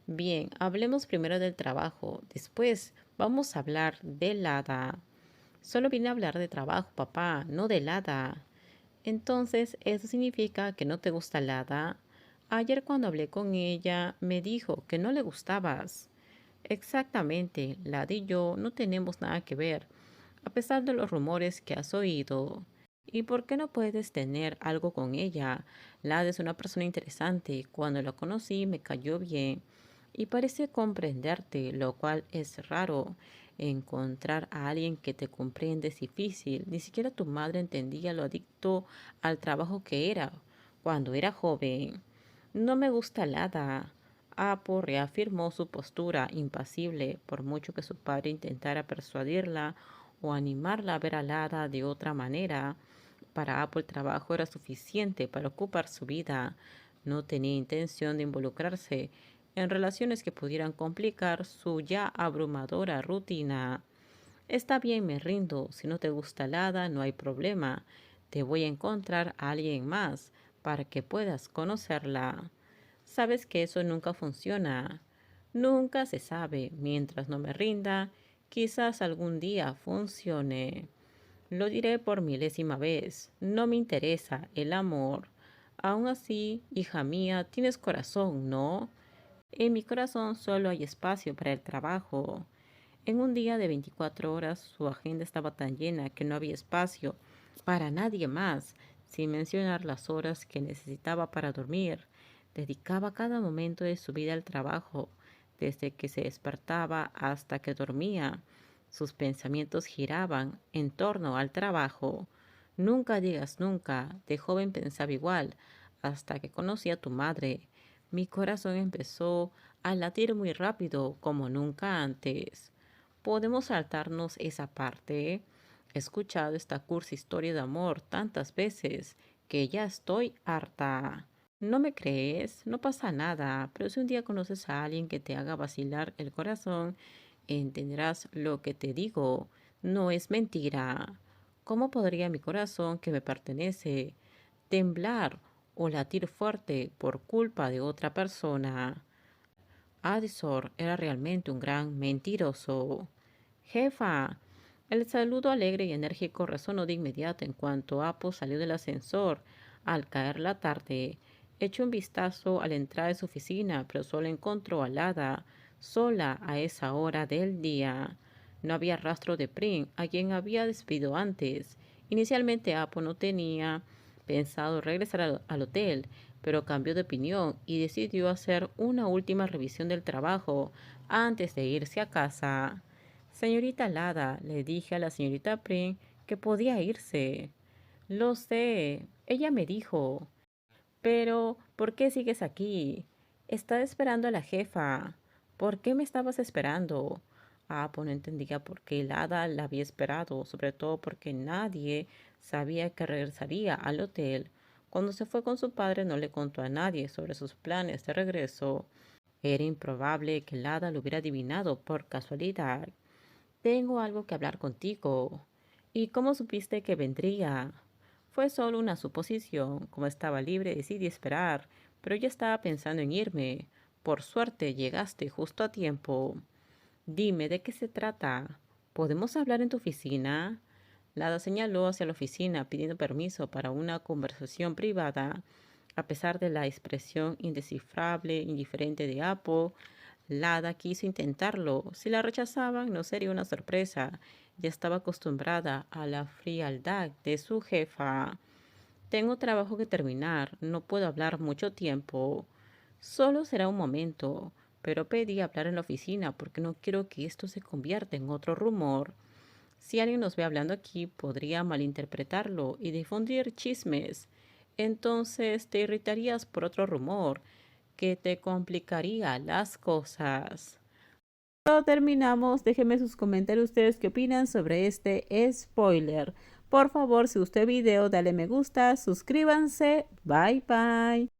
Bien, hablemos primero del trabajo. Después vamos a hablar del hada. Solo vine a hablar de trabajo, papá, no del hada. Entonces, ¿eso significa que no te gusta el hada? Ayer cuando hablé con ella, me dijo que no le gustabas. Exactamente, Lada y yo no tenemos nada que ver, a pesar de los rumores que has oído. ¿Y por qué no puedes tener algo con ella? Lada es una persona interesante. Cuando la conocí me cayó bien y parece comprenderte, lo cual es raro. Encontrar a alguien que te comprende es difícil. Ni siquiera tu madre entendía lo adicto al trabajo que era cuando era joven. No me gusta Lada. Apo reafirmó su postura impasible por mucho que su padre intentara persuadirla o animarla a ver a Lada de otra manera. Para Apo el trabajo era suficiente para ocupar su vida. No tenía intención de involucrarse en relaciones que pudieran complicar su ya abrumadora rutina. Está bien, me rindo. Si no te gusta Lada, no hay problema. Te voy a encontrar a alguien más para que puedas conocerla. Sabes que eso nunca funciona. Nunca se sabe. Mientras no me rinda, quizás algún día funcione. Lo diré por milésima vez. No me interesa el amor. Aún así, hija mía, tienes corazón, ¿no? En mi corazón solo hay espacio para el trabajo. En un día de 24 horas su agenda estaba tan llena que no había espacio para nadie más, sin mencionar las horas que necesitaba para dormir. Dedicaba cada momento de su vida al trabajo, desde que se despertaba hasta que dormía. Sus pensamientos giraban en torno al trabajo. Nunca digas nunca, de joven pensaba igual, hasta que conocí a tu madre. Mi corazón empezó a latir muy rápido como nunca antes. Podemos saltarnos esa parte. He escuchado esta cursi historia de amor tantas veces que ya estoy harta. ¿No me crees? No pasa nada, pero si un día conoces a alguien que te haga vacilar el corazón, entenderás lo que te digo. No es mentira. ¿Cómo podría mi corazón, que me pertenece, temblar o latir fuerte por culpa de otra persona? Addisor era realmente un gran mentiroso. Jefa, el saludo alegre y enérgico resonó de inmediato en cuanto Apo salió del ascensor. Al caer la tarde, echó un vistazo a la entrada de su oficina, pero solo encontró a Lada, sola a esa hora del día. No había rastro de Prim, a quien había despedido antes. Inicialmente Apo no tenía pensado regresar al hotel, pero cambió de opinión y decidió hacer una última revisión del trabajo antes de irse a casa. Señorita Lada, le dije a la señorita Prim que podía irse. Lo sé, ella me dijo. Pero, ¿por qué sigues aquí? Estaba esperando a la jefa. ¿Por qué me estabas esperando? Pues no entendía por qué el hada la había esperado, sobre todo porque nadie sabía que regresaría al hotel. Cuando se fue con su padre no le contó a nadie sobre sus planes de regreso. Era improbable que el hada lo hubiera adivinado por casualidad. Tengo algo que hablar contigo. ¿Y cómo supiste que vendría? Fue solo una suposición. Como estaba libre, decidí esperar, pero ya estaba pensando en irme. Por suerte, llegaste justo a tiempo. Dime, ¿de qué se trata? ¿Podemos hablar en tu oficina? Lada señaló hacia la oficina pidiendo permiso para una conversación privada. A pesar de la expresión indescifrable, indiferente de Apo, Lada quiso intentarlo. Si la rechazaban, no sería una sorpresa. Ya estaba acostumbrada a la frialdad de su jefa. Tengo trabajo que terminar. No puedo hablar mucho tiempo. Solo será un momento. Pero pedí hablar en la oficina porque no quiero que esto se convierta en otro rumor. Si alguien nos ve hablando aquí, podría malinterpretarlo y difundir chismes. Entonces te irritarías por otro rumor que te complicaría las cosas. Cuando terminamos, déjenme sus comentarios ustedes qué opinan sobre este spoiler. Por favor, si gustó el video, dale me gusta, suscríbanse. Bye bye.